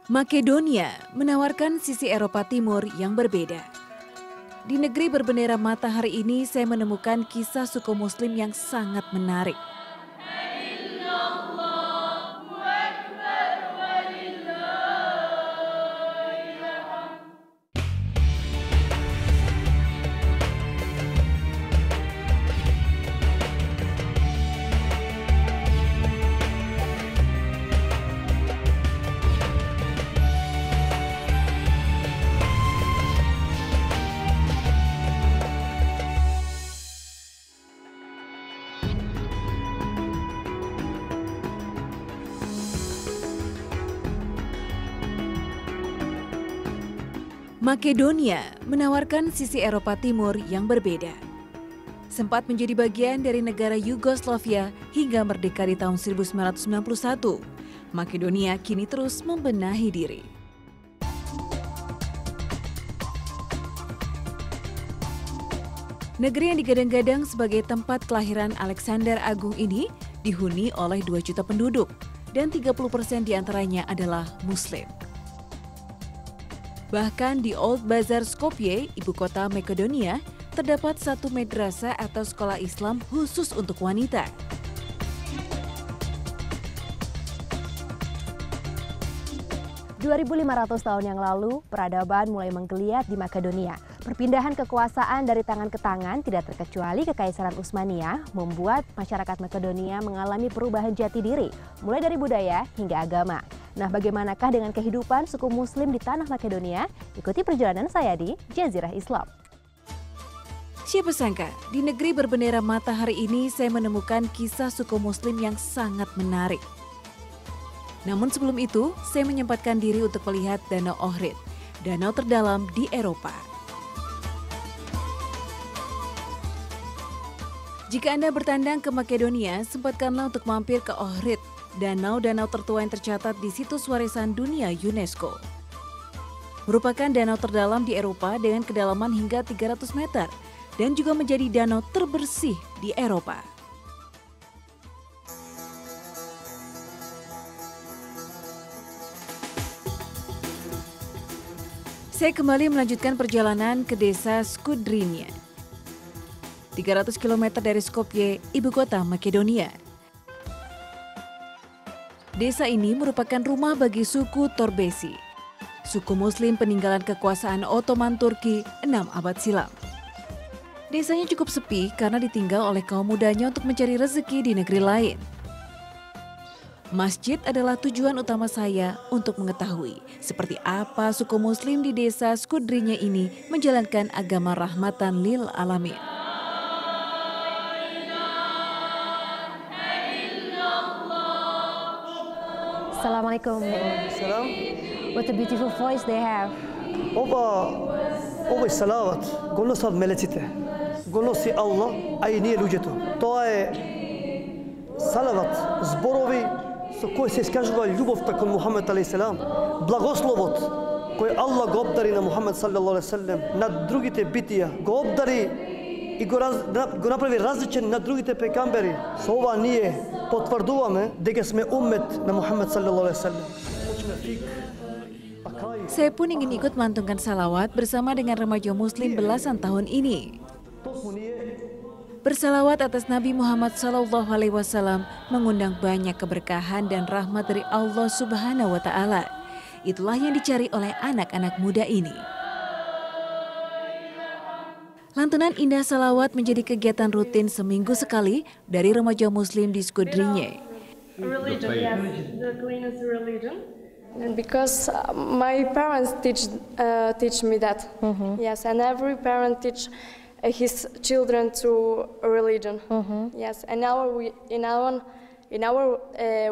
Makedonia menawarkan sisi Eropa Timur yang berbeda. Di negeri berbendera matahari ini saya menemukan kisah suku Muslim yang sangat menarik. Makedonia menawarkan sisi Eropa Timur yang berbeda. Sempat menjadi bagian dari negara Yugoslavia hingga merdeka di tahun 1991, Makedonia kini terus membenahi diri. Negeri yang digadang-gadang sebagai tempat kelahiran Alexander Agung ini dihuni oleh 2 juta penduduk dan 30% diantaranya adalah Muslim. Bahkan di Old Bazar Skopje, ibu kota Makedonia, terdapat satu madrasah atau sekolah Islam khusus untuk wanita. "2.500 tahun yang lalu, peradaban mulai menggeliat di Makedonia. Perpindahan kekuasaan dari tangan ke tangan, tidak terkecuali Kekaisaran Utsmania, membuat masyarakat Makedonia mengalami perubahan jati diri, mulai dari budaya hingga agama. Nah, bagaimanakah dengan kehidupan suku Muslim di tanah Makedonia? Ikuti perjalanan saya di Jazirah Islam. Siapa sangka, di negeri berbendera matahari ini saya menemukan kisah suku Muslim yang sangat menarik. Namun sebelum itu, saya menyempatkan diri untuk melihat Danau Ohrid, danau terdalam di Eropa. Jika Anda bertandang ke Makedonia, sempatkanlah untuk mampir ke Ohrid, danau-danau tertua yang tercatat di situs warisan dunia UNESCO. Merupakan danau terdalam di Eropa dengan kedalaman hingga 300 meter dan juga menjadi danau terbersih di Eropa. Saya kembali melanjutkan perjalanan ke desa Skudrinje, 300 km dari Skopje, ibu kota Makedonia. Desa ini merupakan rumah bagi suku Torbesi, suku Muslim peninggalan kekuasaan Ottoman Turki 6 abad silam. Desanya cukup sepi karena ditinggal oleh kaum mudanya untuk mencari rezeki di negeri lain. Masjid adalah tujuan utama saya untuk mengetahui seperti apa suku Muslim di desa Skudrinje ini menjalankan agama rahmatan lil alamin. Assalamualaikum. Salam. What a beautiful voice they have. Ovo je salavat. Govorilo se od melecite. Govorilo si Allah, a i nije luđeto. To je salavat, zborovi s koji se iskažava ljubav preko Muhammed a.s. Blagoslovot koji Allah go obdari na Muhammed s.a.v. na drugite bitija. Go obdari i go napravi različen na drugite pekamberi. So ova nije potvrduvame da sme ummet na Muhammed s.a.v. Saya pun ingin ikut melantungkan salawat bersama dengan remaja Muslim belasan tahun ini. Bersalawat atas Nabi Muhammad SAW mengundang banyak keberkahan dan rahmat dari Allah Subhanahu wa Ta'ala. Itulah yang dicari oleh anak-anak muda ini. Lantunan indah salawat menjadi kegiatan rutin seminggu sekali dari remaja Muslim di Skudrinje. Religion, yes, the cleanest religion. And because my parents teach me that, yes, and every parent teach his children to religion, yes. And now in our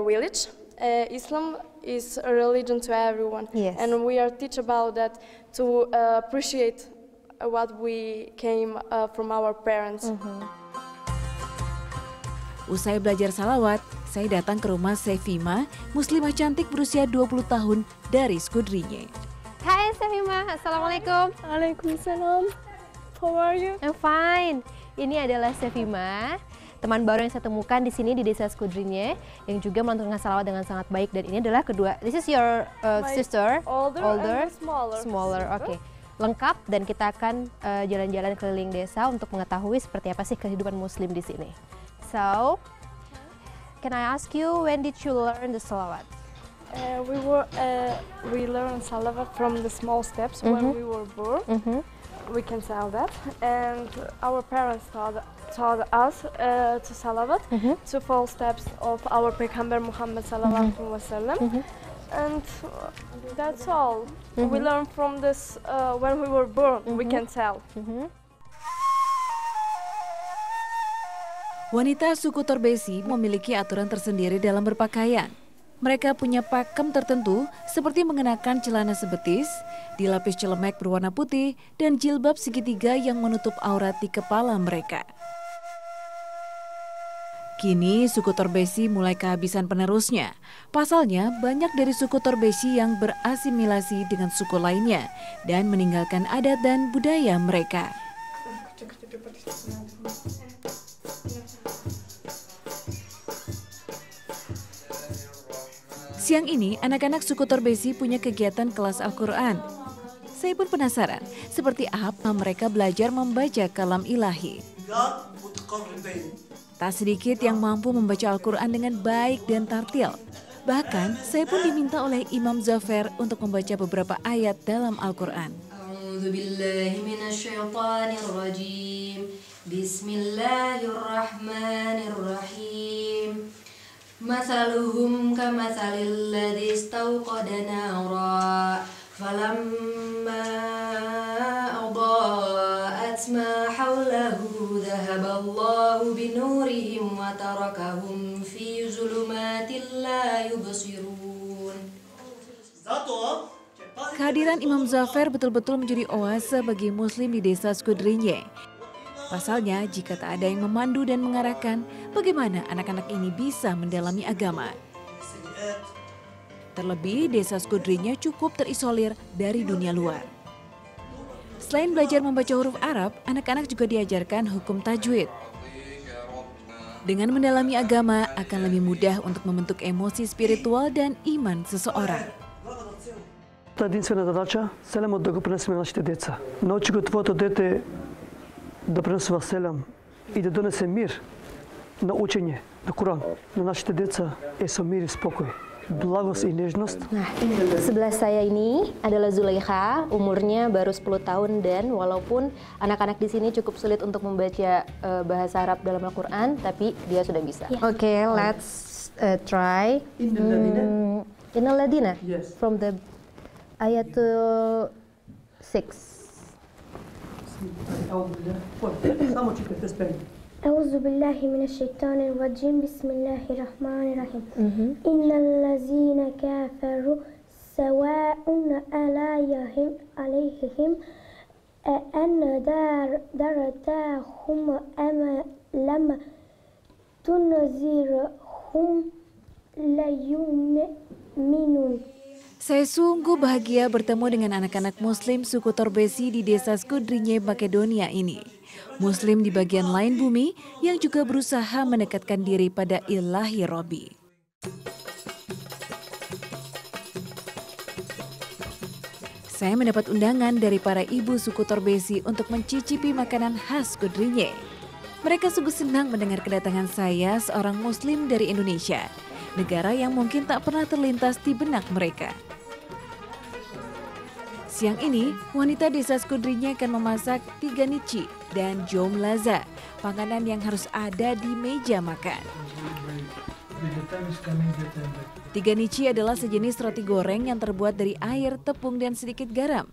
village, Islam is a religion to everyone, Yes. and we are teach about that to appreciate what we came from our parents. Usai belajar salawat, saya datang ke rumah Sefima, muslimah cantik berusia 20 tahun dari Skudrinje. Hai Sefima, Assalamualaikum. Waalaikumsalam. How are you? I'm fine. Ini adalah Sefima, teman baru yang saya temukan di sini di Desa Skudrinje yang juga melantunkan salawat dengan sangat baik, dan ini adalah kedua. This is your sister, older, and smaller. Oke. Lengkap, dan kita akan jalan-jalan keliling desa untuk mengetahui seperti apa sih kehidupan Muslim di sini. So, can I ask you, when did you learn the salawat? We learned salawat from the small steps when we were born. We can say that, and our parents taught us to salawat, to follow steps of our Peygamber Muhammad sallallahu alaihi wasallam, and that's all. We learned from this when we were born. We can tell. Wanita suku Torbesi memiliki aturan tersendiri dalam berpakaian. Mereka punya pakem tertentu seperti mengenakan celana sebetis, dilapis celemek berwarna putih, dan jilbab segitiga yang menutup aurat di kepala mereka. Kini suku Torbesi mulai kehabisan penerusnya. Pasalnya banyak dari suku Torbesi yang berasimilasi dengan suku lainnya dan meninggalkan adat dan budaya mereka. Siang ini, anak-anak suku Torbesi punya kegiatan kelas Al-Quran. Saya pun penasaran, seperti apa mereka belajar membaca kalam ilahi. Tak sedikit yang mampu membaca Al-Quran dengan baik dan tartil. Bahkan, saya pun diminta oleh Imam Zafer untuk membaca beberapa ayat dalam Al-Quran. Bismillahirrahmanirrahim. Mathaluhum kamathalil ladzi istawqada nara falamma adaa'at ma hawlahu dhahaballahu binurihim wa tarakahum fi zulumatin la yubsirun. Kehadiran Imam Zafer betul-betul menjadi oase bagi Muslim di Desa Skudrinje. Pasalnya, jika tak ada yang memandu dan mengarahkan, bagaimana anak-anak ini bisa mendalami agama? Terlebih, Desa Skudrinje cukup terisolir dari dunia luar. Selain belajar membaca huruf Arab, anak-anak juga diajarkan hukum tajwid. Dengan mendalami agama, akan lebih mudah untuk membentuk emosi spiritual dan iman seseorang. Ta jedinstvena zadaća, selemo da ga prenesemo na naše deca. Nauči ga tvoje dete da prenese selam i da donese mir na učenje, na Quran, na naše deca, eso mir i spokoj, blagost i nežnost. Nah, sebelah saya ini adalah Zulaikha, umurnya baru 10 tahun, dan walaupun anak-anak di sini cukup sulit untuk membaca bahasa Arab dalam Al-Quran, tapi dia sudah bisa. Oke, let's try. Innal ladina, Yes. from the ayat 6. أعوذ بالله من الشيطان الرجيم بسم الله الرحمن الرحيم إن الذين كفروا سواء عليهم أنذرتهم أم لم تنذرهم لا يؤمنون. Saya sungguh bahagia bertemu dengan anak-anak Muslim suku Torbesi di Desa Skudrinje, Makedonia ini. Muslim di bagian lain bumi yang juga berusaha mendekatkan diri pada Ilahi Robbi. Saya mendapat undangan dari para ibu suku Torbesi untuk mencicipi makanan khas Skudrinje. Mereka sungguh senang mendengar kedatangan saya, seorang Muslim dari Indonesia, negara yang mungkin tak pernah terlintas di benak mereka. Siang ini, wanita Desa Skudrinje akan memasak tiganici dan jomlaza, panganan yang harus ada di meja makan. Tiganici adalah sejenis roti goreng yang terbuat dari air, tepung, dan sedikit garam.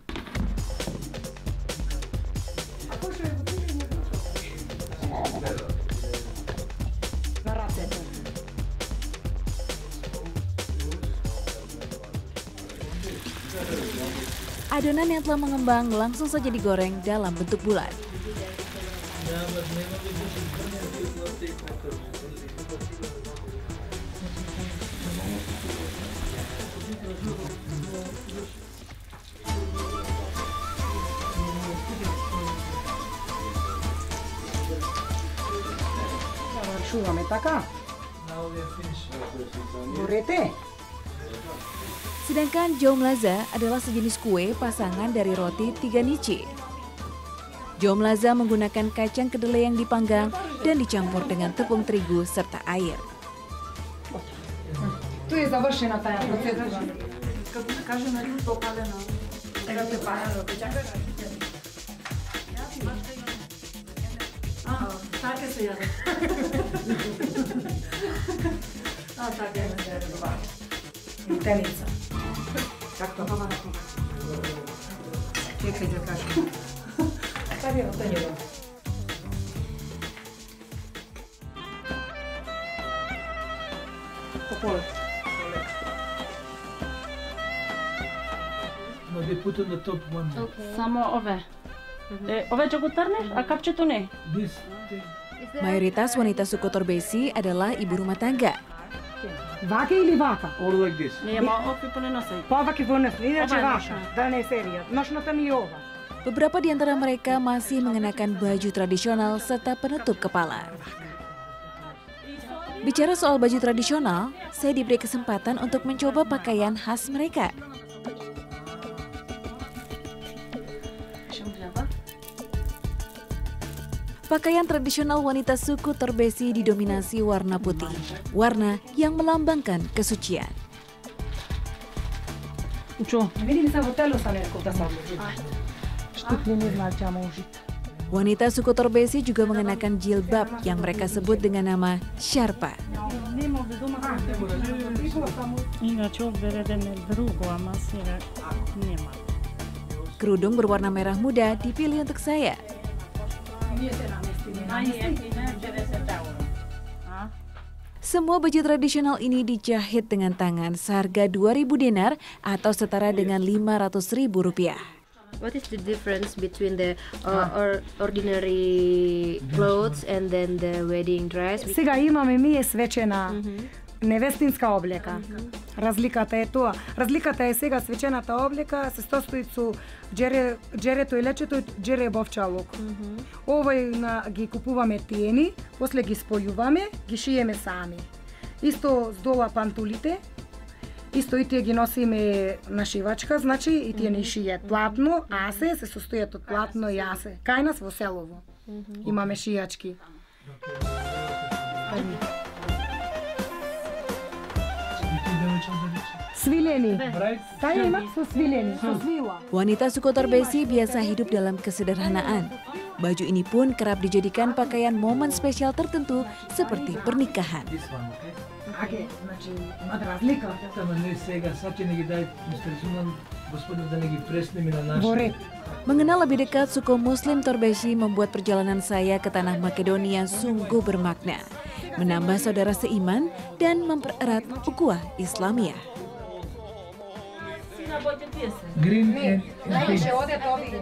Adonan yang telah mengembang langsung saja digoreng dalam bentuk bulat. Šuvame, така? Gorete? Sedangkan jomlaza adalah sejenis kue pasangan dari roti tiga nici. Jomlaza menggunakan kacang kedelai yang dipanggang dan dicampur dengan tepung terigu serta air. Tu je završena taja procedura. Kako se kaže na ljuto paljeno? Tega se paljeno, počakaj. Take se jade. Take se jade. Tenica. Kako to? Čekaj da kažem. Sad je to njegov. Popole. No, they put on the top one. Samo ove. Ove čokotarne, a kapčetu ne? This thing. Mayoritas wanita suku Torbesi adalah ibu rumah tangga. Vaka ili vaka? Or like this. Ne, ma ovdje po ne nosaju. Pa ovak je ponos, inače Ova je vaša. naša. Da ne serija. Nošnota mi je ova. Beberapa di antara mereka masih mengenakan baju tradisional serta penutup kepala. Bicara soal baju tradisional, saya diberi kesempatan untuk mencoba pakaian khas mereka. Pakaian tradisional wanita suku Torbesi didominasi warna putih, warna yang melambangkan kesucian. Čo? Vidim sa v hotelu sa nekako da sam. Štuklje ne znam čamo užiti. Wanita suku Torbesi juga mengenakan jilbab yang mereka sebut dengan nama Sharpa. Inače ovdje reden drugo, ama svega nema. Kerudung berwarna merah muda dipilih untuk saya. Semua baju tradisional ini dijahit dengan tangan seharga 2.000 dinar atau setara dengan Rp500.000. What is the difference between the ordinary clothes and then the wedding dress? Сега имаме ние свечена невестинска облека. Разликата е тоа. Разликата е сега свечената облека се состои со джерето и лечето и джеребов чалок. Овој ги купуваме тиени, после ги спојуваме, ги шиеме сами. Исто здола пантулите, исто и тие ги носиме на шивачка, значи и тие не шијат платно, асе се состојат од платно и асе. Кај нас во селово имаме шијачки. Svileni. Saya emak so svileni, so svila. Wanita suku Torbesi biasa hidup dalam kesederhanaan. Baju ini pun kerap dijadikan pakaian momen spesial tertentu seperti pernikahan. Аке, значи има разлика. Ама не сега, sad će ne gi daj tradisional, gospodin da ne gi presnemi na naše. Бore. Mengenal lebih dekat suku Muslim Torbesi membuat perjalanan saya ke tanah Makedonia sungguh bermakna, menambah saudara seiman dan mempererat ukhuwah Islamiyah. Green and pink. оде тоби.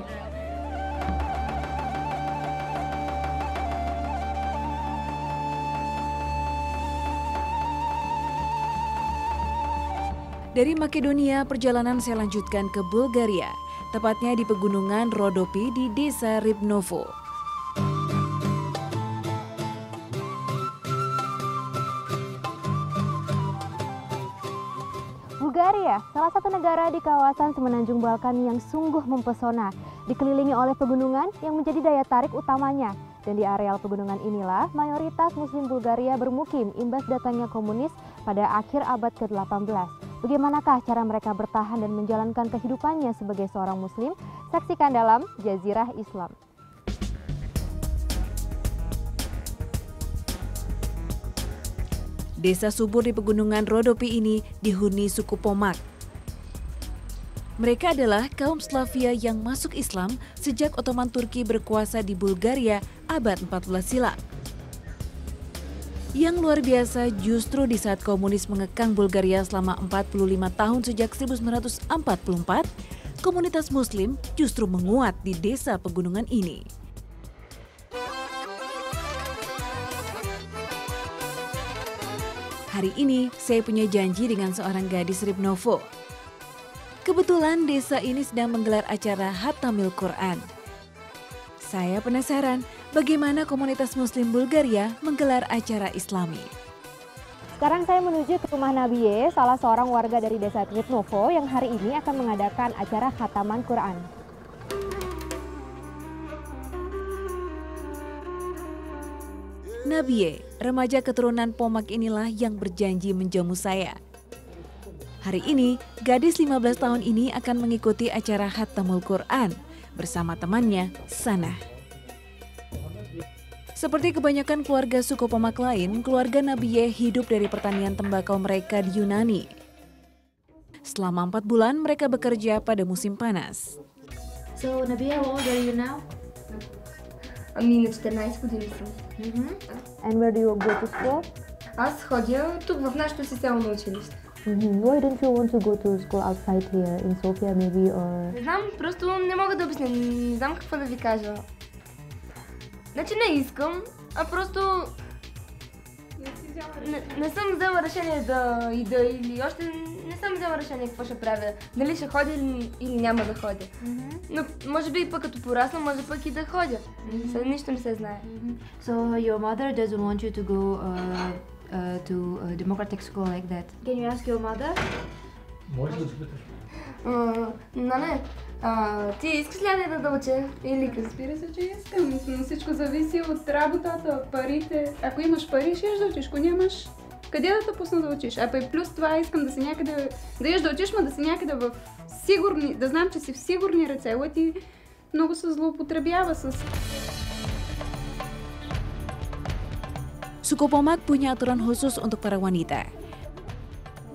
Dari Makedonia, perjalanan saya lanjutkan ke Bulgaria, tepatnya di pegunungan Rodopi di desa Ribnovo. Bulgaria, salah satu negara di kawasan semenanjung Balkan yang sungguh mempesona, dikelilingi oleh pegunungan yang menjadi daya tarik utamanya. Dan di areal pegunungan inilah mayoritas Muslim Bulgaria bermukim imbas datangnya komunis pada akhir abad ke-18. Bagaimanakah cara mereka bertahan dan menjalankan kehidupannya sebagai seorang Muslim? Saksikan dalam Jazirah Islam. Desa subur di pegunungan Rodopi ini dihuni suku Pomak. Mereka adalah kaum Slavia yang masuk Islam sejak Ottoman Turki berkuasa di Bulgaria abad 14 silam. Yang luar biasa justru di saat komunis mengekang Bulgaria selama 45 tahun sejak 1944, komunitas Muslim justru menguat di desa pegunungan ini. Hari ini saya punya janji dengan seorang gadis Ribnovo. Kebetulan desa ini sedang menggelar acara Hatamil Quran. Saya penasaran bagaimana komunitas Muslim Bulgaria menggelar acara Islami. Sekarang saya menuju ke rumah Nabiye, salah seorang warga dari desa Ribnovo yang hari ini akan mengadakan acara khataman Quran. Nabiye, remaja keturunan Pomak inilah yang berjanji menjamu saya. Hari ini, gadis 15 tahun ini akan mengikuti acara Khatamul Quran bersama temannya, Sanah. Seperti kebanyakan keluarga suku Pomak lain, keluarga Nabiye hidup dari pertanian tembakau mereka di Yunani. Selama 4 bulan mereka bekerja pada musim panas. So, Nabiye, how old are you now? Ами на 14 години съм. And where do you go to school? Аз ходя тук в нашето си село на училище. Why don't you want to go to school outside here, in Sofia maybe, or... Не знам, просто не мога да обясня, не знам какво да ви кажа. Значи не искам, а просто не съм взела решение да ида или още не съм взела решение какво ще правя. Дали ще ходя или няма да ходя. Но може би пък като порасна, може пък и да ходя. Нищо не се знае. So, your mother doesn't want you to go to a democratic school like that. Can you ask your mother? Може да запиташ. Не. Ти искаш ли да уча? Или разбира се, че искам, но всичко зависи от работата, парите. Ако имаш пари, ще да учиш, ако нямаш, къде да те пусна да учиш? А и плюс това искам да си някъде, да еш да учиш, но да си някъде в сигурни, да знам, че си в сигурни ръце. Лъти много се злоупотребява с... Suku Pomak punya aturan khusus untuk para wanita.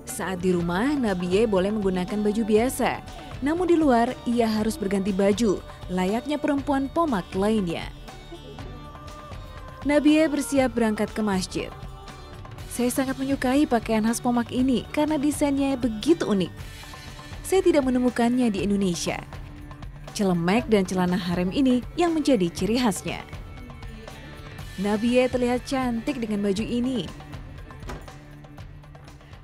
Saat di rumah, Nabiye boleh menggunakan baju biasa. Namun di luar, ia harus berganti baju, layaknya perempuan Pomak lainnya. Nabiye bersiap berangkat ke masjid. Saya sangat menyukai pakaian khas Pomak ini karena desainnya begitu unik. Saya tidak menemukannya di Indonesia. Celemek dan celana harem ini yang menjadi ciri khasnya. Nabiye terlihat cantik dengan baju ini.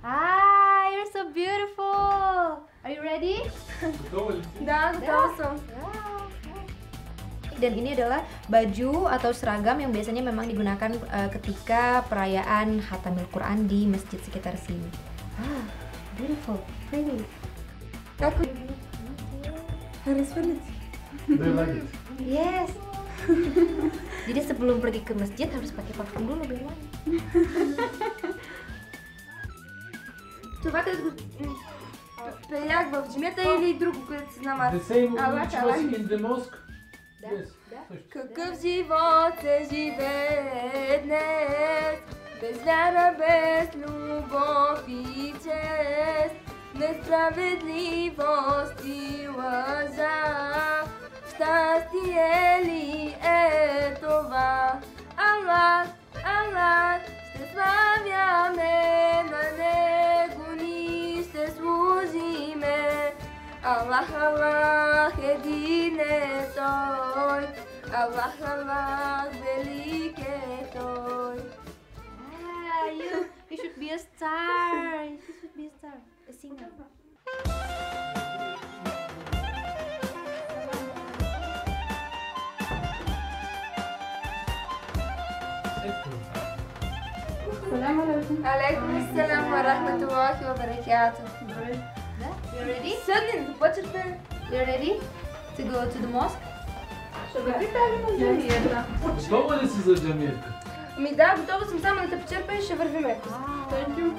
Ah, you're so beautiful. Are you ready? Да, готова съм. Dan ini adalah baju atau seragam yang biasanya memang digunakan ketika perayaan Khatamul Quran di masjid sekitar sini. Ah, beautiful, pretty. Aku harus balik. Yes. Jadi sebelum pergi ke masjid harus pakai parfum dulu biar wangi. Това където го пеях в джамията или друго, където се знам аз? The same which was in the mosque? Yes. Какъв живот се живее днес, без вяра, без любов и чест, несправедливост и лъжа. Щастие ли е това? Аллах, Аллах, ще славяме на Него, ни ще служиме. Аллах, Аллах, един е Той. Аллах, Аллах, велик е Той. You should be a star. You should be a star, a singer. Алейкум ассалам ва рахматуллахи ва баракатуh. You ready? Седни, започвате. You ready to go to the mosque? Готова ли си за джамията? Ами да, готова съм, само да те почерпя и ще вървим. Thank you.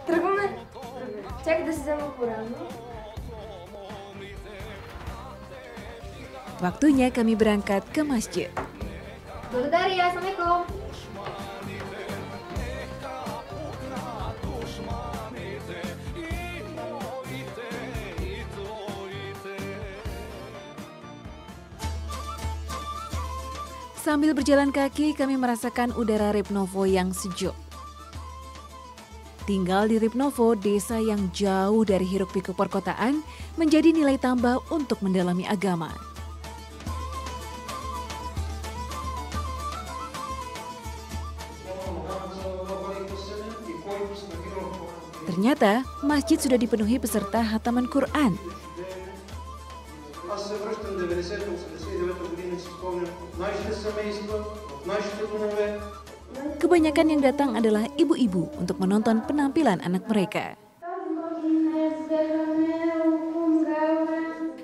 Тръгваме. Чакай да си взема порано. Waktunya kami berangkat ke masjid. Благодаря, Assalamualaikum. Sambil berjalan kaki, kami merasakan udara Ribnovo yang sejuk. Tinggal di Ribnovo, desa yang jauh dari hiruk-pikuk perkotaan, menjadi nilai tambah untuk mendalami agama. Ternyata, masjid sudah dipenuhi peserta khataman Quran. Kebanyakan yang datang adalah ibu-ibu untuk menonton penampilan anak mereka.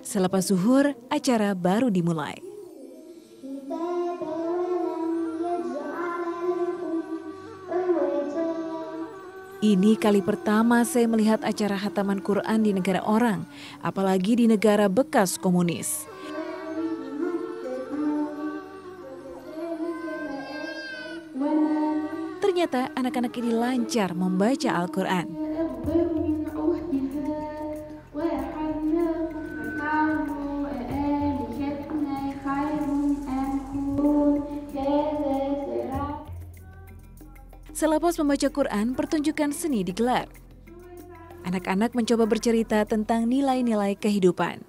Selepas zuhur, acara baru dimulai. Ini kali pertama saya melihat acara khataman Quran di negara orang, apalagi di negara bekas komunis. Ternyata anak-anak ini lancar membaca Al-Quran. Selepas membaca Quran, pertunjukan seni digelar. Anak-anak mencoba bercerita tentang nilai-nilai kehidupan.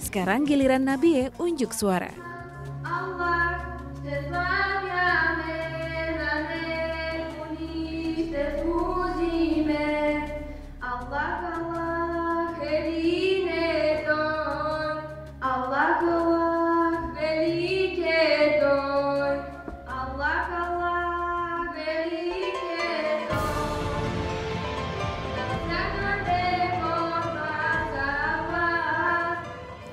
Sekarang giliran Nabi unjuk suara.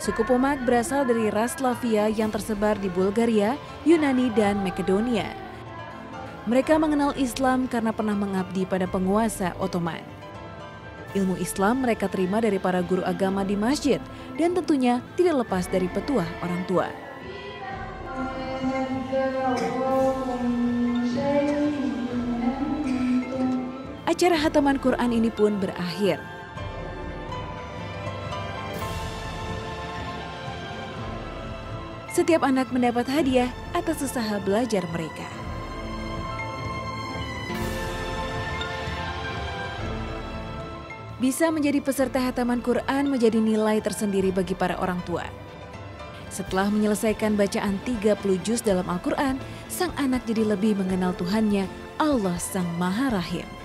Suku Pomak berasal dari ras Slavia yang tersebar di Bulgaria, Yunani, dan Makedonia. Mereka mengenal Islam karena pernah mengabdi pada penguasa Ottoman. Ilmu Islam mereka terima dari para guru agama di masjid dan tentunya tidak lepas dari petuah orang tua. Acara khataman Quran ini pun berakhir. Setiap anak mendapat hadiah atas usaha belajar mereka. Bisa menjadi peserta khataman Quran menjadi nilai tersendiri bagi para orang tua. Setelah menyelesaikan bacaan 30 juz dalam Al-Quran, sang anak jadi lebih mengenal Tuhannya, Allah Sang Maha Rahim.